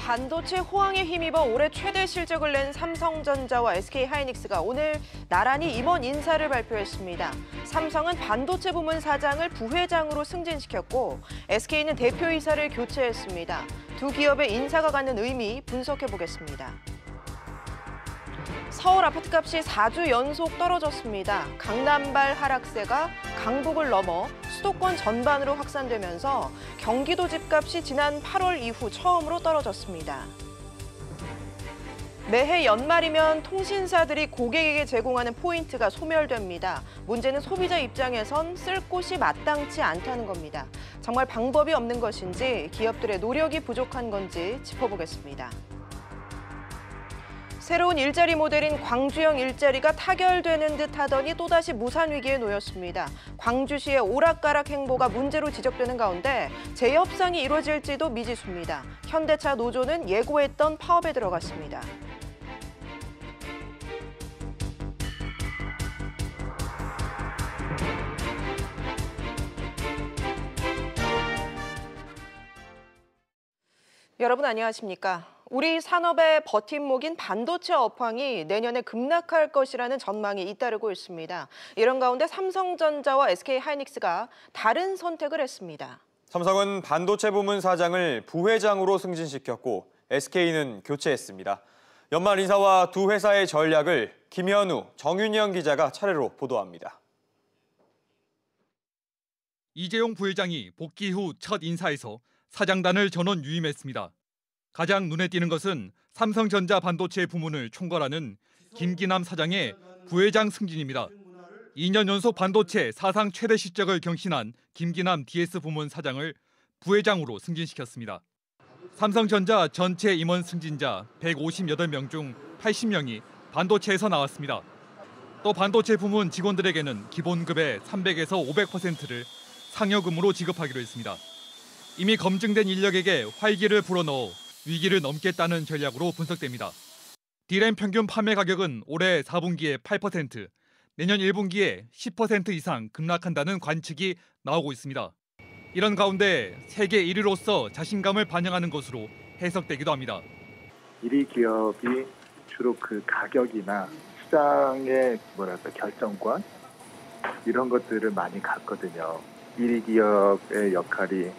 반도체 호황에 힘입어 올해 최대 실적을 낸 삼성전자와 SK하이닉스가 오늘 나란히 임원 인사를 발표했습니다. 삼성은 반도체 부문 사장을 부회장으로 승진시켰고 SK는 대표이사를 교체했습니다. 두 기업의 인사가 갖는 의미 분석해보겠습니다. 서울 아파트값이 4주 연속 떨어졌습니다. 강남발 하락세가 강북을 넘어 수도권 전반으로 확산되면서 경기도 집값이 지난 8월 이후 처음으로 떨어졌습니다. 매해 연말이면 통신사들이 고객에게 제공하는 포인트가 소멸됩니다. 문제는 소비자 입장에선 쓸 곳이 마땅치 않다는 겁니다. 정말 방법이 없는 것인지 기업들의 노력이 부족한 건지 짚어보겠습니다. 새로운 일자리 모델인 광주형 일자리가 타결되는 듯 하더니 또다시 무산 위기에 놓였습니다. 광주시의 오락가락 행보가 문제로 지적되는 가운데 재협상이 이루어질지도 미지수입니다. 현대차 노조는 예고했던 파업에 들어갔습니다. 여러분 안녕하십니까? 우리 산업의 버팀목인 반도체 업황이 내년에 급락할 것이라는 전망이 잇따르고 있습니다. 이런 가운데 삼성전자와 SK하이닉스가 다른 선택을 했습니다. 삼성은 반도체 부문 사장을 부회장으로 승진시켰고 SK는 교체했습니다. 연말 인사와 두 회사의 전략을 김현우, 정윤영 기자가 차례로 보도합니다. 이재용 부회장이 복귀 후 첫 인사에서 사장단을 전원 유임했습니다. 가장 눈에 띄는 것은 삼성전자 반도체 부문을 총괄하는 김기남 사장의 부회장 승진입니다. 2년 연속 반도체 사상 최대 실적을 경신한 김기남 DS 부문 사장을 부회장으로 승진시켰습니다. 삼성전자 전체 임원 승진자 158명 중 80명이 반도체에서 나왔습니다. 또 반도체 부문 직원들에게는 기본급의 300에서 500%를 상여금으로 지급하기로 했습니다. 이미 검증된 인력에게 활기를 불어넣어 위기를 넘겠다는 전략으로 분석됩니다. D램 평균 판매 가격은 올해 4분기에 8%, 내년 1분기에 10% 이상 급락한다는 관측이 나오고 있습니다. 이런 가운데 세계 1위로서 자신감을 반영하는 것으로 해석되기도 합니다. 1위 기업이 주로 그 가격이나 시장의 결정권 이런 것들을 많이 갖거든요. 1위 기업의 역할이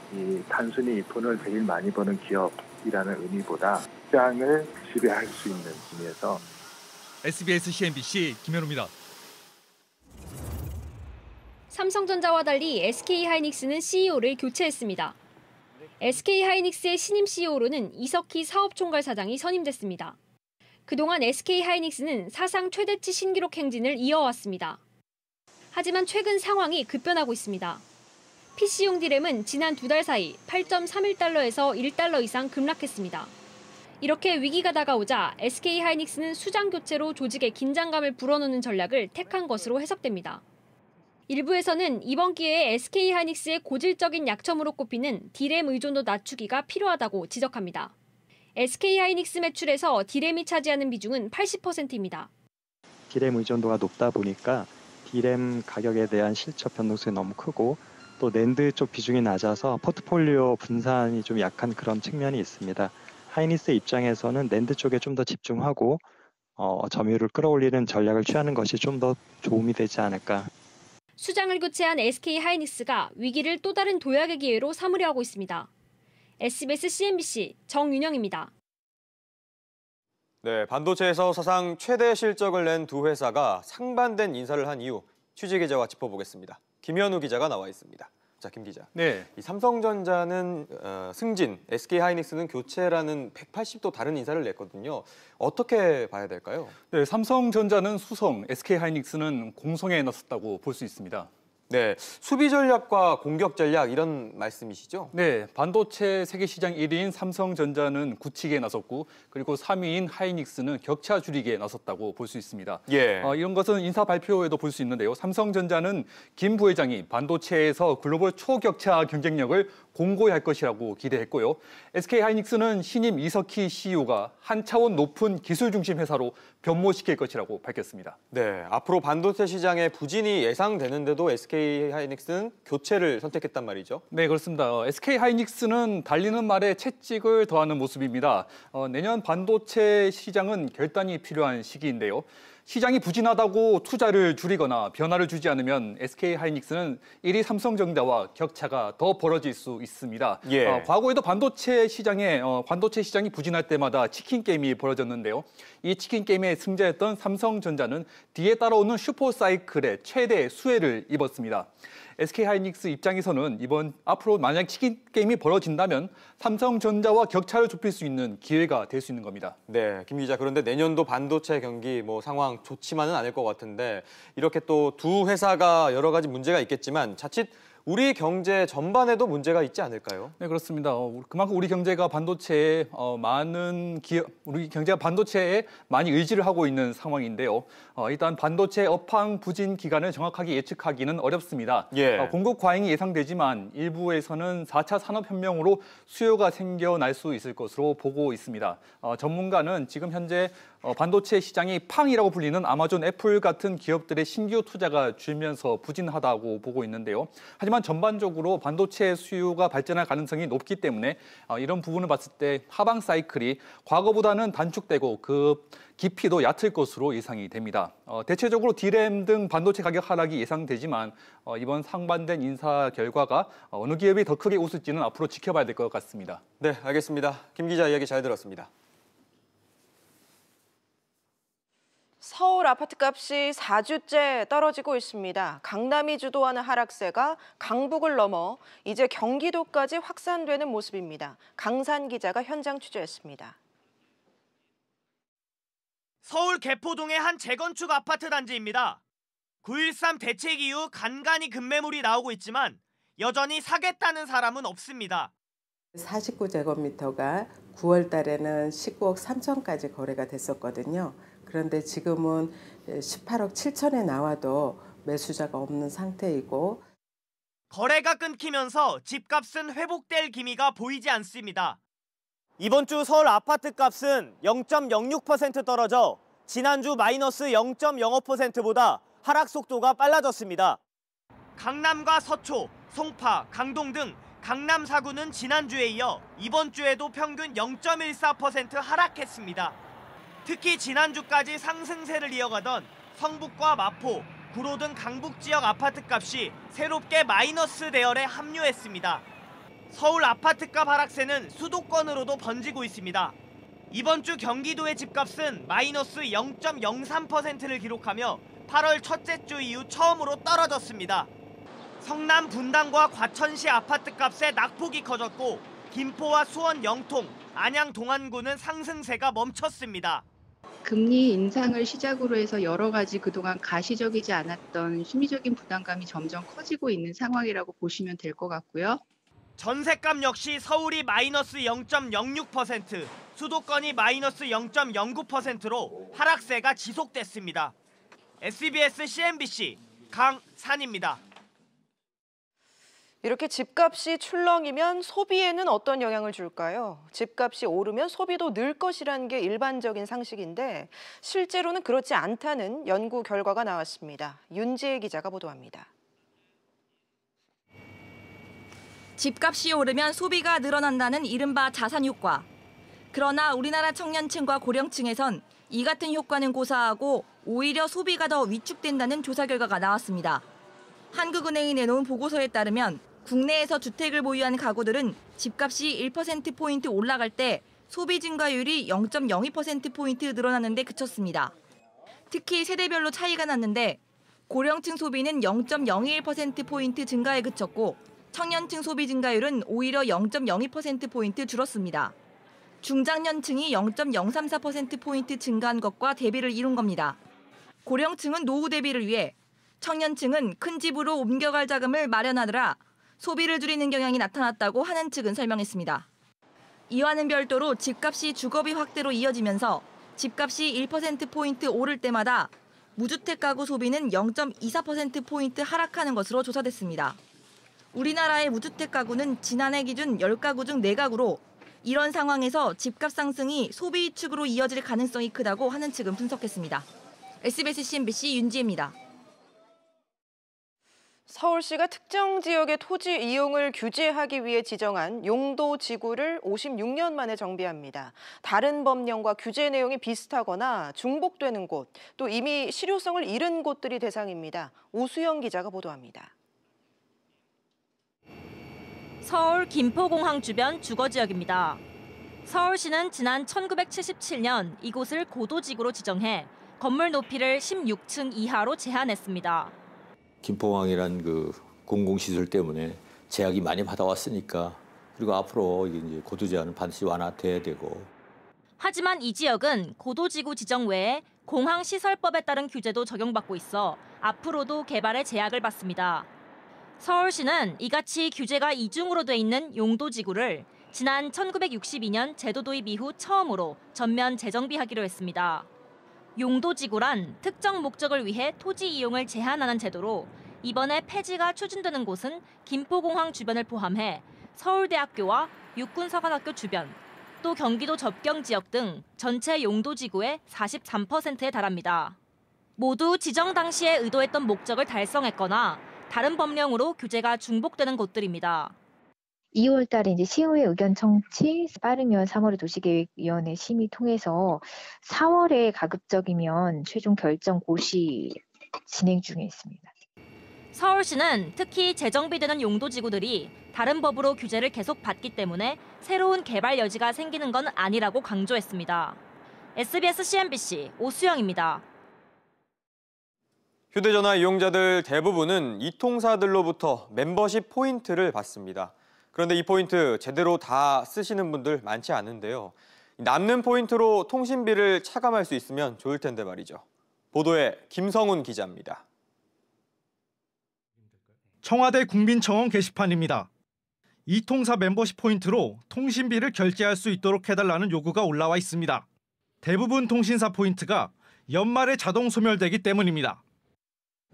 단순히 돈을 제일 많이 버는 기업이라는 의미보다 시장을 지배할 수 있는 의미에서 SBS CNBC 김현우입니다. 삼성전자와 달리 SK하이닉스는 CEO를 교체했습니다. SK하이닉스의 신임 CEO로는 이석희 사업총괄 사장이 선임됐습니다. 그동안 SK하이닉스는 사상 최대치 신기록 행진을 이어왔습니다. 하지만 최근 상황이 급변하고 있습니다. PC용 D램은 지난 2달 사이 8.31달러에서 1달러 이상 급락했습니다. 이렇게 위기가 다가오자 SK하이닉스는 수장 교체로 조직의 긴장감을 불어넣는 전략을 택한 것으로 해석됩니다. 일부에서는 이번 기회에 SK하이닉스의 고질적인 약점으로 꼽히는 D램 의존도 낮추기가 필요하다고 지적합니다. SK하이닉스 매출에서 D램이 차지하는 비중은 80%입니다. D램 의존도가 높다 보니까 D램 가격에 대한 실적 변동성이 너무 크고 또 낸드 쪽 비중이 낮아서 포트폴리오 분산이 좀 약한 그런 측면이 있습니다. 하이닉스 입장에서는 낸드 쪽에 좀 더 집중하고 점유율을 끌어올리는 전략을 취하는 것이 좀 더 도움이 되지 않을까. 수장을 교체한 SK하이닉스가 위기를 또 다른 도약의 기회로 삼으려 하고 있습니다. SBS CNBC 정윤영입니다. 네, 반도체에서 사상 최대 실적을 낸 두 회사가 상반된 인사를 한 이유 취재기자와 짚어보겠습니다. 김현우 기자가 나와 있습니다. 자, 김 기자. 네. 이 삼성전자는 승진, SK하이닉스는 교체라는 180도 다른 인사를 냈거든요. 어떻게 봐야 될까요? 네, 삼성전자는 수성, SK하이닉스는 공성에 나섰다고 볼 수 있습니다. 네, 수비 전략과 공격 전략 이런 말씀이시죠? 네, 반도체 세계 시장 1위인 삼성전자는 굳히기에 나섰고 그리고 3위인 하이닉스는 격차 줄이기에 나섰다고 볼 수 있습니다. 예. 이런 것은 인사 발표에도 볼 수 있는데요. 삼성전자는 김 부회장이 반도체에서 글로벌 초격차 경쟁력을 공고히 할 것이라고 기대했고요. SK하이닉스는 신임 이석희 CEO가 한 차원 높은 기술 중심 회사로 변모시킬 것이라고 밝혔습니다. 네, 앞으로 반도체 시장의 부진이 예상되는데도 SK하이닉스는 교체를 선택했단 말이죠. 네, 그렇습니다. SK하이닉스는 달리는 말에 채찍을 더하는 모습입니다. 내년 반도체 시장은 결단이 필요한 시기인데요. 시장이 부진하다고 투자를 줄이거나 변화를 주지 않으면 SK하이닉스는 1위 삼성전자와 격차가 더 벌어질 수 있습니다. 예. 과거에도 반도체 시장이 부진할 때마다 치킨 게임이 벌어졌는데요. 이 치킨 게임의 승자였던 삼성전자는 뒤에 따라오는 슈퍼사이클의 최대 수혜를 입었습니다. SK하이닉스 입장에서는 앞으로 만약 치킨 게임이 벌어진다면 삼성전자와 격차를 좁힐 수 있는 기회가 될 수 있는 겁니다. 네, 김 기자. 그런데 내년도 반도체 경기 상황 좋지만은 않을 것 같은데 이렇게 또 두 회사가 여러 가지 문제가 있겠지만 자칫 우리 경제 전반에도 문제가 있지 않을까요? 네, 그렇습니다. 그만큼 우리 경제가 반도체에 많이 의지를 하고 있는 상황인데요. 일단 반도체 업황 부진 기간을 정확하게 예측하기는 어렵습니다. 예. 공급 과잉이 예상되지만 일부에서는 4차 산업혁명으로 수요가 생겨날 수 있을 것으로 보고 있습니다. 전문가는 지금 현재 반도체 시장이 팡이라고 불리는 아마존, 애플 같은 기업들의 신규 투자가 줄면서 부진하다고 보고 있는데요. 하지만 전반적으로 반도체 수요가 발전할 가능성이 높기 때문에 이런 부분을 봤을 때 하방 사이클이 과거보다는 단축되고 그 깊이도 얕을 것으로 예상이 됩니다. 대체적으로 D램 등 반도체 가격 하락이 예상되지만 이번 상반된 인사 결과가 어느 기업이 더 크게 웃을지는 앞으로 지켜봐야 될 것 같습니다. 네, 알겠습니다. 김 기자 이야기 잘 들었습니다. 서울 아파트값이 4주째 떨어지고 있습니다. 강남이 주도하는 하락세가 강북을 넘어 이제 경기도까지 확산되는 모습입니다. 강산 기자가 현장 취재했습니다. 서울 개포동의 한 재건축 아파트 단지입니다. 9.13 대책 이후 간간히 급매물이 나오고 있지만 여전히 사겠다는 사람은 없습니다. 49제곱미터가 9월 달에는 19억 3천까지 거래가 됐었거든요. 그런데 지금은 18억 7천에 나와도 매수자가 없는 상태이고 거래가 끊기면서 집값은 회복될 기미가 보이지 않습니다. 이번 주 서울 아파트 값은 0.06% 떨어져 지난주 마이너스 0.05%보다 하락 속도가 빨라졌습니다. 강남과 서초, 송파, 강동 등 강남 4구는 지난주에 이어 이번 주에도 평균 0.14% 하락했습니다. 특히 지난주까지 상승세를 이어가던 성북과 마포, 구로 등 강북 지역 아파트값이 새롭게 마이너스 대열에 합류했습니다. 서울 아파트값 하락세는 수도권으로도 번지고 있습니다. 이번 주 경기도의 집값은 마이너스 0.03%를 기록하며 8월 첫째 주 이후 처음으로 떨어졌습니다. 성남 분당과 과천시 아파트값의 낙폭이 커졌고 김포와 수원 영통, 안양 동안구는 상승세가 멈췄습니다. 금리 인상을 시작으로 해서 여러 가지 그동안 가시적이지 않았던 심리적인 부담감이 점점 커지고 있는 상황이라고 보시면 될 것 같고요. 전셋값 역시 서울이 마이너스 0.06%, 수도권이 마이너스 0.09%로 하락세가 지속됐습니다. SBS CNBC 강산입니다. 이렇게 집값이 출렁이면 소비에는 어떤 영향을 줄까요? 집값이 오르면 소비도 늘 것이라는 게 일반적인 상식인데 실제로는 그렇지 않다는 연구 결과가 나왔습니다. 윤지혜 기자가 보도합니다. 집값이 오르면 소비가 늘어난다는 이른바 자산 효과. 그러나 우리나라 청년층과 고령층에선 이 같은 효과는 고사하고 오히려 소비가 더 위축된다는 조사 결과가 나왔습니다. 한국은행이 내놓은 보고서에 따르면 국내에서 주택을 보유한 가구들은 집값이 1%포인트 올라갈 때 소비 증가율이 0.02%포인트 늘어나는 데 그쳤습니다. 특히 세대별로 차이가 났는데 고령층 소비는 0.01%포인트 증가에 그쳤고 청년층 소비 증가율은 오히려 0.02%포인트 줄었습니다. 중장년층이 0.034%포인트 증가한 것과 대비를 이룬 겁니다. 고령층은 노후 대비를 위해, 청년층은 큰 집으로 옮겨갈 자금을 마련하느라 소비를 줄이는 경향이 나타났다고 하는 측은 설명했습니다. 이와는 별도로 집값이 주거비 확대로 이어지면서 집값이 1%포인트 오를 때마다 무주택 가구 소비는 0.24%포인트 하락하는 것으로 조사됐습니다. 우리나라의 무주택 가구는 지난해 기준 10가구 중 4가구로 이런 상황에서 집값 상승이 소비 위축으로 이어질 가능성이 크다고 하는 측은 분석했습니다. SBS CNBC 윤지혜입니다. 서울시가 특정 지역의 토지 이용을 규제하기 위해 지정한 용도 지구를 56년 만에 정비합니다. 다른 법령과 규제 내용이 비슷하거나 중복되는 곳, 또 이미 실효성을 잃은 곳들이 대상입니다. 오수영 기자가 보도합니다. 서울 김포공항 주변 주거지역입니다. 서울시는 지난 1977년 이곳을 고도지구로 지정해 건물 높이를 16층 이하로 제한했습니다. 김포공항이란 그 공공시설 때문에 제약이 많이 받아왔으니까 그리고 앞으로 이제 고도 제한은 반드시 완화돼야 되고. 하지만 이 지역은 고도지구 지정 외에 공항시설법에 따른 규제도 적용받고 있어 앞으로도 개발에 제약을 받습니다. 서울시는 이같이 규제가 이중으로 돼 있는 용도지구를 지난 1962년 제도 도입 이후 처음으로 전면 재정비하기로 했습니다. 용도지구란 특정 목적을 위해 토지 이용을 제한하는 제도로 이번에 폐지가 추진되는 곳은 김포공항 주변을 포함해 서울대학교와 육군사관학교 주변, 또 경기도 접경 지역 등 전체 용도지구의 43%에 달합니다. 모두 지정 당시에 의도했던 목적을 달성했거나 다른 법령으로 규제가 중복되는 곳들입니다. 2월 달에 이제 시의회 의견 청취, 빠르면 3월에 도시계획위원회 심의 통해서 4월에 가급적이면 최종 결정 고시 진행 중에 있습니다. 서울시는 특히 재정비되는 용도지구들이 다른 법으로 규제를 계속 받기 때문에 새로운 개발 여지가 생기는 건 아니라고 강조했습니다. SBS CNBC 오수영입니다. 휴대전화 이용자들 대부분은 이 통사들로부터 멤버십 포인트를 받습니다. 그런데 이 포인트 제대로 다 쓰시는 분들 많지 않은데요. 남는 포인트로 통신비를 차감할 수 있으면 좋을 텐데 말이죠. 보도에 김성훈 기자입니다. 청와대 국민청원 게시판입니다. 이 통사 멤버십 포인트로 통신비를 결제할 수 있도록 해달라는 요구가 올라와 있습니다. 대부분 통신사 포인트가 연말에 자동 소멸되기 때문입니다.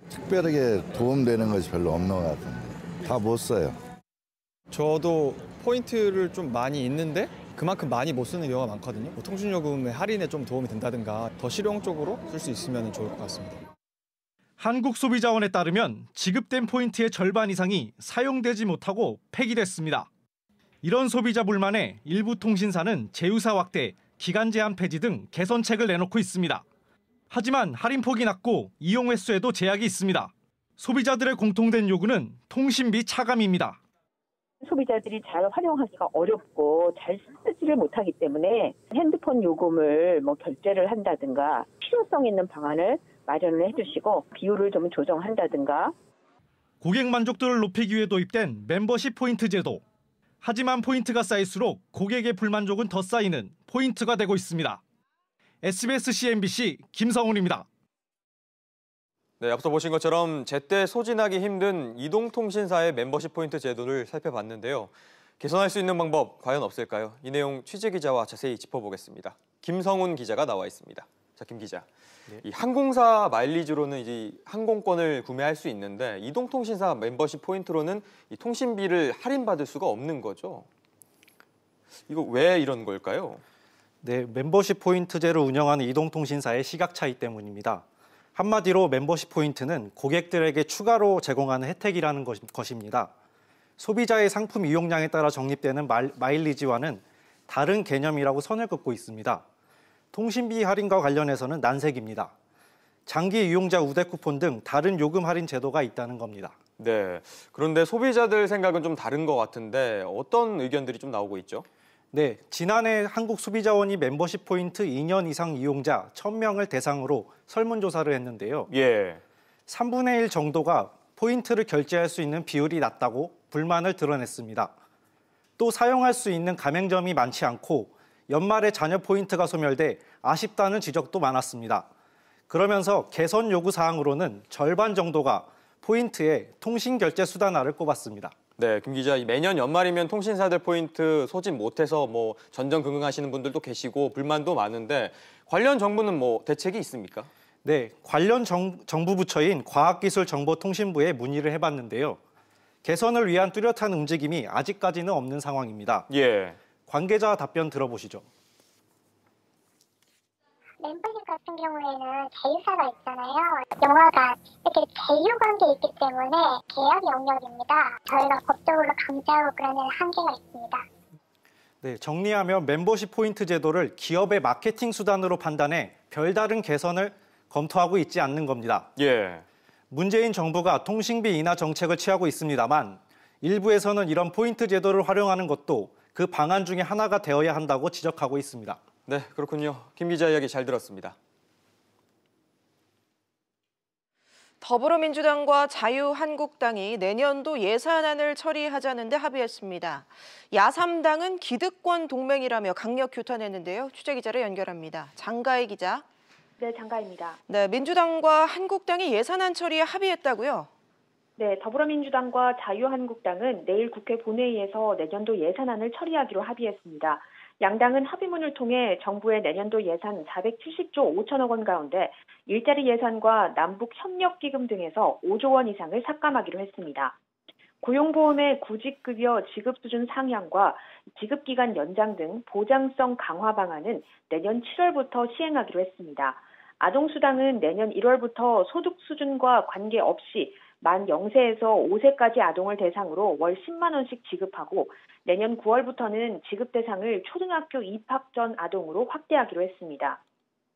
특별하게 도움되는 것이 별로 없는 것 같은데 다 못 써요. 저도 포인트를 좀 많이 있는데 그만큼 많이 못 쓰는 경우가 많거든요. 통신요금의 할인에 좀 도움이 된다든가 더 실용적으로 쓸 수 있으면 좋을 것 같습니다. 한국소비자원에 따르면 지급된 포인트의 절반 이상이 사용되지 못하고 폐기됐습니다. 이런 소비자 불만에 일부 통신사는 제휴사 확대, 기간 제한 폐지 등 개선책을 내놓고 있습니다. 하지만 할인폭이 낮고 이용 횟수에도 제약이 있습니다. 소비자들의 공통된 요구는 통신비 차감입니다. 소비자들이 잘 활용하기가 어렵고 잘 쓰지를 못하기 때문에 핸드폰 요금을 결제를 한다든가 필요성 있는 방안을 마련을 해주시고 비율을 좀 조정한다든가. 고객 만족도를 높이기 위해 도입된 멤버십 포인트 제도. 하지만 포인트가 쌓일수록 고객의 불만족은 더 쌓이는 포인트가 되고 있습니다. SBS CNBC 김성훈입니다. 네, 앞서 보신 것처럼 제때 소진하기 힘든 이동통신사의 멤버십 포인트 제도를 살펴봤는데요. 개선할 수 있는 방법 과연 없을까요? 이 내용 취재기자와 자세히 짚어보겠습니다. 김성훈 기자가 나와 있습니다. 자, 김 기자. 네. 이 항공사 마일리지로는 이제 항공권을 구매할 수 있는데 이동통신사 멤버십 포인트로는 이 통신비를 할인받을 수가 없는 거죠. 이거 왜 이런 걸까요? 네, 멤버십 포인트제를 운영하는 이동통신사의 시각 차이 때문입니다. 한마디로 멤버십 포인트는 고객들에게 추가로 제공하는 혜택이라는 것입니다. 소비자의 상품 이용량에 따라 적립되는 마일리지와는 다른 개념이라고 선을 긋고 있습니다. 통신비 할인과 관련해서는 난색입니다. 장기 이용자 우대 쿠폰 등 다른 요금 할인 제도가 있다는 겁니다. 네, 그런데 소비자들 생각은 좀 다른 것 같은데 어떤 의견들이 좀 나오고 있죠? 네, 지난해 한국소비자원이 멤버십 포인트 2년 이상 이용자 1,000명을 대상으로 설문조사를 했는데요. 3분의 1 정도가 포인트를 결제할 수 있는 비율이 낮다고 불만을 드러냈습니다. 또 사용할 수 있는 가맹점이 많지 않고 연말에 잔여 포인트가 소멸돼 아쉽다는 지적도 많았습니다. 그러면서 개선 요구 사항으로는 절반 정도가 포인트에 통신 결제 수단화를 꼽았습니다. 네, 김 기자, 매년 연말이면 통신사들 포인트 소진 못해서 전전긍긍하시는 분들도 계시고 불만도 많은데 관련 정부는 대책이 있습니까? 네, 관련 정부 부처인 과학기술정보통신부에 문의를 해봤는데요. 개선을 위한 뚜렷한 움직임이 아직까지는 없는 상황입니다. 관계자 답변 들어보시죠. 멤버십 같은 경우에는 제휴사가 있잖아요. 영화가 이렇게 제휴 관계에 있기 때문에 계약 영역입니다. 저희가 법적으로 강제하고 그러는 한계가 있습니다. 네, 정리하면 멤버십 포인트 제도를 기업의 마케팅 수단으로 판단해 별다른 개선을 검토하고 있지 않는 겁니다. 문재인 정부가 통신비 인하 정책을 취하고 있습니다만 일부에서는 이런 포인트 제도를 활용하는 것도 그 방안 중에 하나가 되어야 한다고 지적하고 있습니다. 네, 그렇군요. 김 기자 이야기 잘 들었습니다. 더불어민주당과 자유한국당이 내년도 예산안을 처리하자는데 합의했습니다. 야3당은 기득권 동맹이라며 강력 규탄했는데요. 취재기자를 연결합니다. 장가희 기자. 네, 장가희입니다. 네, 민주당과 한국당이 예산안 처리에 합의했다고요? 네, 더불어민주당과 자유한국당은 내일 국회 본회의에서 내년도 예산안을 처리하기로 합의했습니다. 양당은 합의문을 통해 정부의 내년도 예산 470조 5천억 원 가운데 일자리 예산과 남북협력기금 등에서 5조 원 이상을 삭감하기로 했습니다. 고용보험의 구직급여 지급 수준 상향과 지급기간 연장 등 보장성 강화 방안은 내년 7월부터 시행하기로 했습니다. 아동수당은 내년 1월부터 소득 수준과 관계없이 만 0세에서 5세까지 아동을 대상으로 월 10만 원씩 지급하고 내년 9월부터는 지급 대상을 초등학교 입학 전 아동으로 확대하기로 했습니다.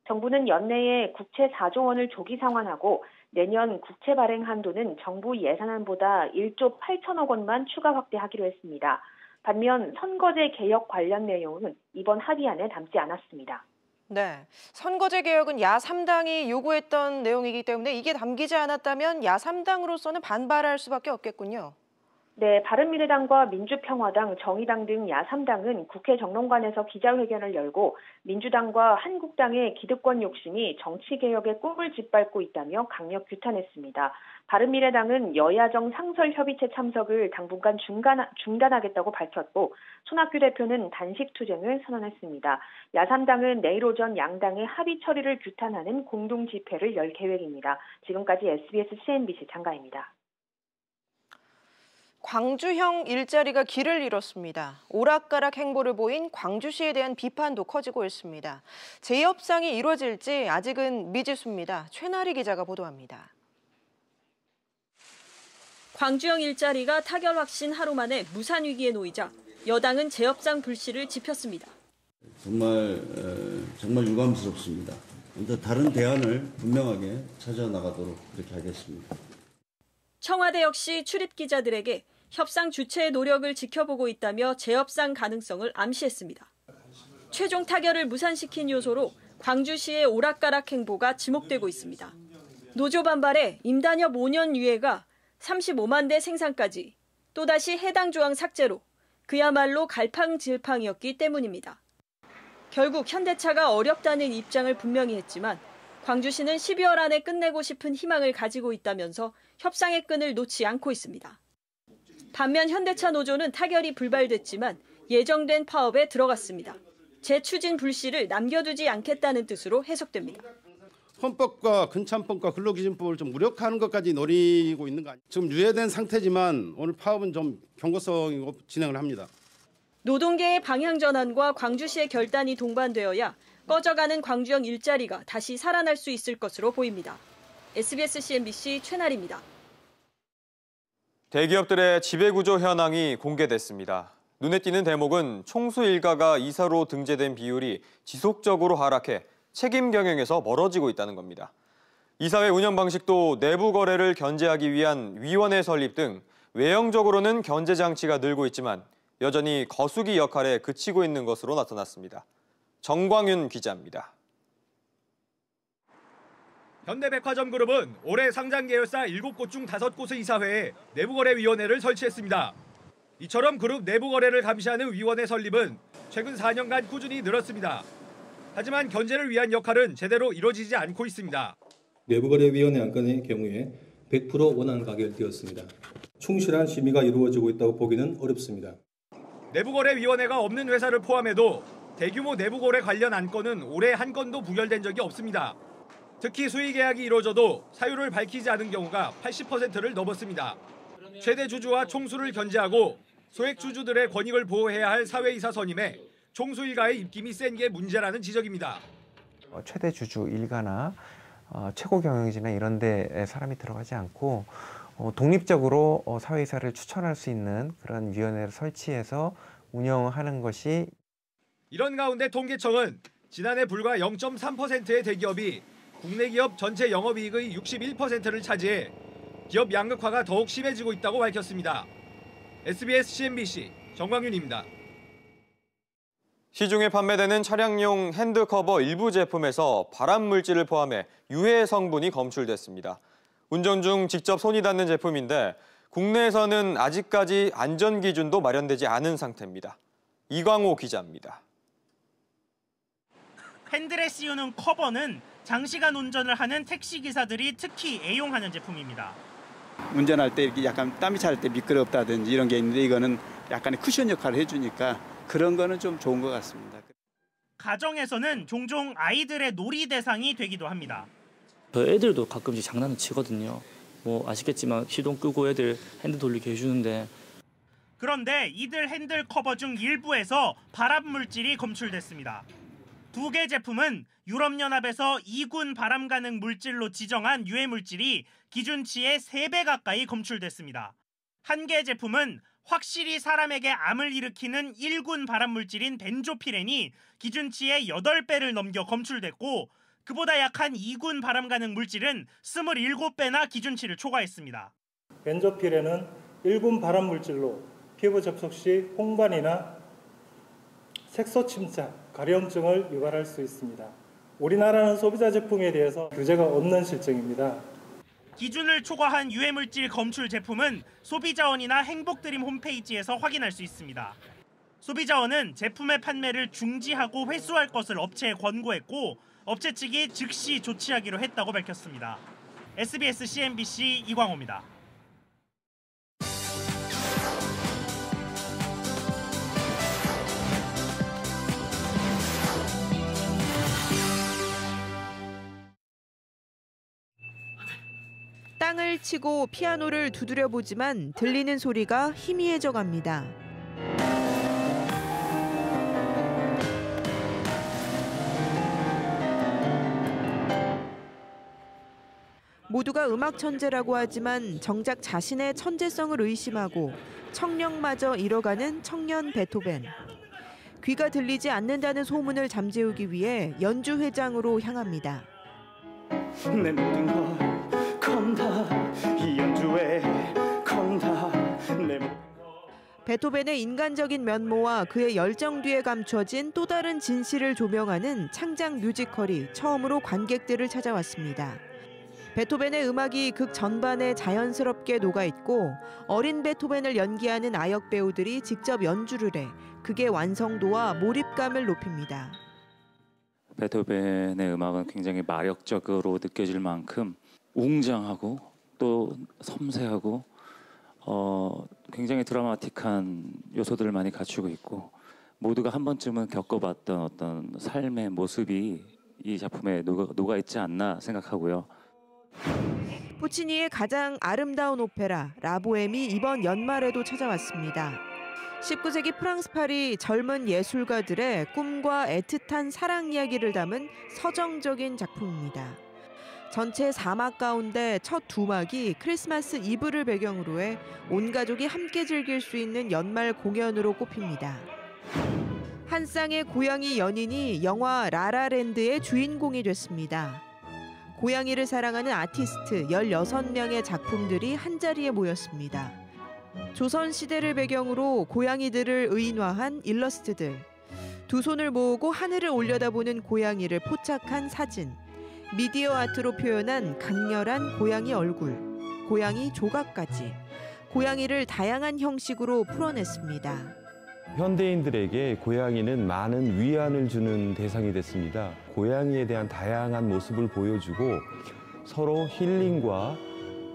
정부는 연내에 국채 4조 원을 조기 상환하고 내년 국채 발행 한도는 정부 예산안보다 1조 8천억 원만 추가 확대하기로 했습니다. 반면 선거제 개혁 관련 내용은 이번 합의안에 담지 않았습니다. 네, 선거제 개혁은 야3당이 요구했던 내용이기 때문에 이게 담기지 않았다면 야3당으로서는 반발할 수밖에 없겠군요. 네, 바른미래당과 민주평화당, 정의당 등 야3당은 국회 정론관에서 기자회견을 열고 민주당과 한국당의 기득권 욕심이 정치개혁의 꿈을 짓밟고 있다며 강력 규탄했습니다. 바른미래당은 여야정 상설협의체 참석을 당분간 중단하겠다고 밝혔고 손학규 대표는 단식투쟁을 선언했습니다. 야3당은 내일 오전 양당의 합의 처리를 규탄하는 공동집회를 열 계획입니다. 지금까지 SBS CNBC 장가입니다. 광주형 일자리가 길을 잃었습니다. 오락가락 행보를 보인 광주시에 대한 비판도 커지고 있습니다. 재협상이 이루어질지 아직은 미지수입니다. 최나리 기자가 보도합니다. 광주형 일자리가 타결 확신 하루 만에 무산 위기에 놓이자 여당은 재협상 불씨를 지폈습니다. 정말 유감스럽습니다. 다른 대안을 분명하게 찾아 나가도록 그렇게 하겠습니다. 청와대 역시 출입 기자들에게 협상 주체의 노력을 지켜보고 있다며 재협상 가능성을 암시했습니다. 최종 타결을 무산시킨 요소로 광주시의 오락가락 행보가 지목되고 있습니다. 노조 반발에 임단협 5년 유예가 35만 대 생산까지 또다시 해당 조항 삭제로 그야말로 갈팡질팡이었기 때문입니다. 결국 현대차가 어렵다는 입장을 분명히 했지만 광주시는 12월 안에 끝내고 싶은 희망을 가지고 있다면서 협상의 끈을 놓지 않고 있습니다. 반면 현대차 노조는 타결이 불발됐지만 예정된 파업에 들어갔습니다. 재추진 불씨를 남겨두지 않겠다는 뜻으로 해석됩니다. 헌법과 근참법과 근로기준법을 좀 무력화하는 것까지 노리고 있는 거 아니에요? 지금 유예된 상태지만 오늘 파업은 좀 경고성 진행을 합니다. 노동계의 방향 전환과 광주시의 결단이 동반되어야 꺼져가는 광주형 일자리가 다시 살아날 수 있을 것으로 보입니다. SBS CNBC 최나리입니다. 대기업들의 지배구조 현황이 공개됐습니다. 눈에 띄는 대목은 총수 일가가 이사로 등재된 비율이 지속적으로 하락해 책임 경영에서 멀어지고 있다는 겁니다. 이사회 운영 방식도 내부 거래를 견제하기 위한 위원회 설립 등 외형적으로는 견제 장치가 늘고 있지만 여전히 거수기 역할에 그치고 있는 것으로 나타났습니다. 정광윤 기자입니다. 현대백화점그룹은 올해 상장 계열사 7곳 중 5곳의 이사회에 내부거래위원회를 설치했습니다. 이처럼 그룹 내부거래를 감시하는 위원회 설립은 최근 4년간 꾸준히 늘었습니다. 하지만 견제를 위한 역할은 제대로 이루어지지 않고 있습니다. 내부거래위원회 안건의 경우에 100% 원안 가결되었습니다. 충실한 심의가 이루어지고 있다고 보기는 어렵습니다. 내부거래위원회가 없는 회사를 포함해도 대규모 내부거래 관련 안건은 올해 한 건도 부결된 적이 없습니다. 특히 수의 계약이 이루어져도 사유를 밝히지 않은 경우가 80%를 넘었습니다. 최대 주주와 총수를 견제하고 소액 주주들의 권익을 보호해야 할 사회이사 선임에 총수 일가의 입김이 센 게 문제라는 지적입니다. 최대 주주 일가나 최고 경영진이나 이런 데에 사람이 들어가지 않고 독립적으로 사회이사를 추천할 수 있는 그런 위원회를 설치해서 운영하는 것이. 이런 가운데 통계청은 지난해 불과 0.3%의 대기업이 국내 기업 전체 영업이익의 61%를 차지해 기업 양극화가 더욱 심해지고 있다고 밝혔습니다. SBS CNBC 정광윤입니다. 시중에 판매되는 차량용 핸드커버 일부 제품에서 발암 물질을 포함해 유해 성분이 검출됐습니다. 운전 중 직접 손이 닿는 제품인데 국내에서는 아직까지 안전 기준도 마련되지 않은 상태입니다. 이광호 기자입니다. 핸들에 씌우는 커버는 장시간 운전을 하는 택시기사들이 특히 애용하는 제품입니다. 운전할 때 이렇게 약간 땀이 찰 때 미끄럽다든지 이런 게 있는데 이거는 약간의 쿠션 역할을 해주니까 그런 거는 좀 좋은 것 같습니다. 가정에서는 종종 아이들의 놀이 대상이 되기도 합니다. 저 애들도 가끔씩 장난을 치거든요. 뭐 아시겠지만 시동 끄고 애들 핸들 돌리게 해주는데. 그런데 이들 핸들 커버 중 일부에서 발암 물질이 검출됐습니다. 두 개 제품은 유럽연합에서 2군 발암 가능 물질로 지정한 유해 물질이 기준치의 3배 가까이 검출됐습니다. 한 개 제품은 확실히 사람에게 암을 일으키는 1군 발암 물질인 벤조피렌이 기준치의 8배를 넘겨 검출됐고 그보다 약한 2군 발암 가능 물질은 27배나 기준치를 초과했습니다. 벤조피렌은 1군 발암 물질로 피부 접촉 시 홍반이나 색소 침착, 가려움증을 유발할 수 있습니다. 우리나라는 소비자 제품에 대해서 규제가 없는 실정입니다. 기준을 초과한 유해물질 검출 제품은 소비자원이나 행복드림 홈페이지에서 확인할 수 있습니다. 소비자원은 제품의 판매를 중지하고 회수할 것을 업체에 권고했고 업체 측이 즉시 조치하기로 했다고 밝혔습니다. SBS CNBC 이광호입니다. 땅을 치고 피아노를 두드려 보지만 들리는 소리가 희미해져 갑니다. 모두가 음악 천재라고 하지만 정작 자신의 천재성을 의심하고 청력마저 잃어가는 청년 베토벤. 귀가 들리지 않는다는 소문을 잠재우기 위해 연주회장으로 향합니다. 내 모든 걸 건다 이 연주에 건다 내 모든 베토벤의 인간적인 면모와 그의 열정 뒤에 감춰진 또 다른 진실을 조명하는 창작 뮤지컬이 처음으로 관객들을 찾아왔습니다. 베토벤의 음악이 극 전반에 자연스럽게 녹아있고 어린 베토벤을 연기하는 아역 배우들이 직접 연주를 해 극의 완성도와 몰입감을 높입니다. 베토벤의 음악은 굉장히 마력적으로 느껴질 만큼 웅장하고 또 섬세하고 굉장히 드라마틱한 요소들을 많이 갖추고 있고 모두가 한 번쯤은 겪어봤던 어떤 삶의 모습이 이 작품에 녹아있지 않나 생각하고요. puccini의 가장 아름다운 오페라 라보엠이 이번 연말에도 찾아왔습니다. 19세기 프랑스 파리 젊은 예술가들의 꿈과 애틋한 사랑 이야기를 담은 서정적인 작품입니다. 전체 4막 가운데 첫 2막이 크리스마스 이브를 배경으로 해 온 가족이 함께 즐길 수 있는 연말 공연으로 꼽힙니다. 한 쌍의 고양이 연인이 영화 라라랜드의 주인공이 됐습니다. 고양이를 사랑하는 아티스트 16명의 작품들이 한자리에 모였습니다. 조선시대를 배경으로 고양이들을 의인화한 일러스트들, 두 손을 모으고 하늘을 올려다보는 고양이를 포착한 사진, 미디어 아트로 표현한 강렬한 고양이 얼굴, 고양이 조각까지 고양이를 다양한 형식으로 풀어냈습니다. 현대인들에게 고양이는 많은 위안을 주는 대상이 됐습니다. 고양이에 대한 다양한 모습을 보여주고 서로 힐링과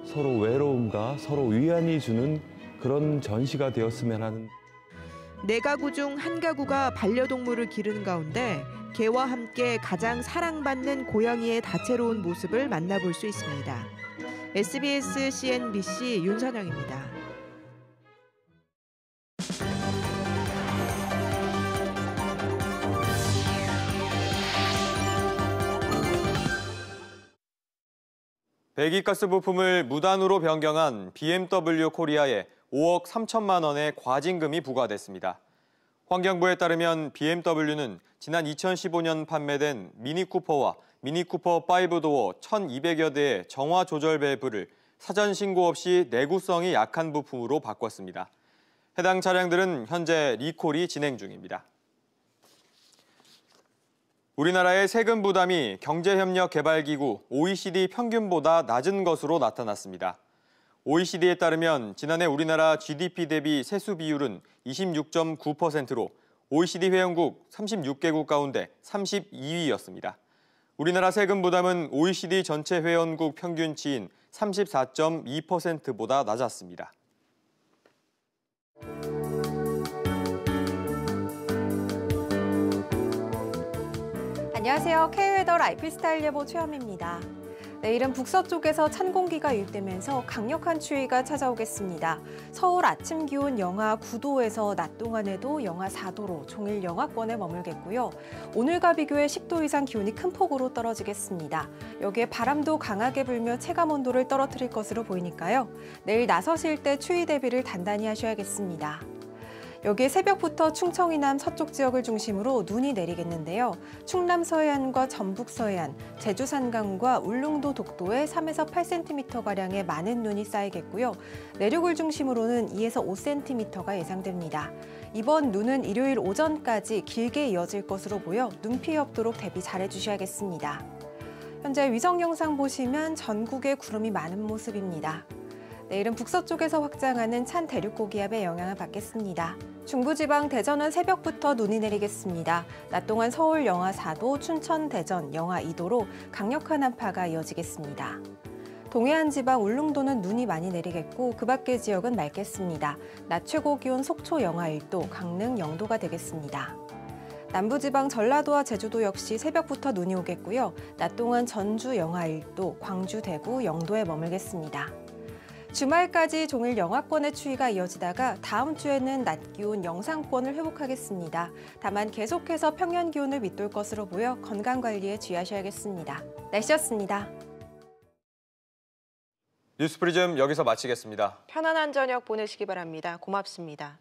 서로 외로움과 서로 위안이 주는 그런 전시가 되었으면 하는. 4가구 중 1가구가 반려동물을 기르는 가운데 개와 함께 가장 사랑받는 고양이의 다채로운 모습을 만나볼 수 있습니다. SBS CNBC 윤선영입니다. 배기가스 부품을 무단으로 변경한 BMW 코리아에 5억 3천만 원의 과징금이 부과됐습니다. 환경부에 따르면 BMW는 지난 2015년 판매된 미니쿠퍼와 미니쿠퍼 5도어 1,200여 대의 정화 조절 밸브를 사전 신고 없이 내구성이 약한 부품으로 바꿨습니다. 해당 차량들은 현재 리콜이 진행 중입니다. 우리나라의 세금 부담이 경제협력개발기구 OECD 평균보다 낮은 것으로 나타났습니다. OECD에 따르면 지난해 우리나라 GDP 대비 세수 비율은 26.9%로 OECD 회원국 36개국 가운데 32위였습니다. 우리나라 세금 부담은 OECD 전체 회원국 평균치인 34.2%보다 낮았습니다. 안녕하세요. K웨더 라이프스타일 예보 최현미입니다. 내일은 북서쪽에서 찬 공기가 유입되면서 강력한 추위가 찾아오겠습니다. 서울 아침 기온 영하 9도에서 낮 동안에도 영하 4도로 종일 영하권에 머물겠고요. 오늘과 비교해 10도 이상 기온이 큰 폭으로 떨어지겠습니다. 여기에 바람도 강하게 불며 체감 온도를 떨어뜨릴 것으로 보이니까요. 내일 나서실 때 추위 대비를 단단히 하셔야겠습니다. 여기에 새벽부터 충청 이남 서쪽 지역을 중심으로 눈이 내리겠는데요. 충남 서해안과 전북 서해안, 제주 산간과 울릉도 독도에 3에서 8cm가량의 많은 눈이 쌓이겠고요. 내륙을 중심으로는 2에서 5cm가 예상됩니다. 이번 눈은 일요일 오전까지 길게 이어질 것으로 보여 눈 피해 없도록 대비 잘해주셔야겠습니다. 현재 위성 영상 보시면 전국에 구름이 많은 모습입니다. 내일은 북서쪽에서 확장하는 찬 대륙 고기압의 영향을 받겠습니다. 중부지방 대전은 새벽부터 눈이 내리겠습니다. 낮 동안 서울 영하 4도, 춘천, 대전 영하 2도로 강력한 한파가 이어지겠습니다. 동해안 지방 울릉도는 눈이 많이 내리겠고 그 밖의 지역은 맑겠습니다. 낮 최고 기온 속초 영하 1도, 강릉 0도가 되겠습니다. 남부지방 전라도와 제주도 역시 새벽부터 눈이 오겠고요. 낮 동안 전주 영하 1도, 광주, 대구 0도에 머물겠습니다. 주말까지 종일 영하권의 추위가 이어지다가 다음 주에는 낮 기온 영상권을 회복하겠습니다. 다만 계속해서 평년 기온을 밑돌 것으로 보여 건강관리에 주의하셔야겠습니다. 날씨였습니다. 뉴스프리즘 여기서 마치겠습니다. 편안한 저녁 보내시기 바랍니다. 고맙습니다.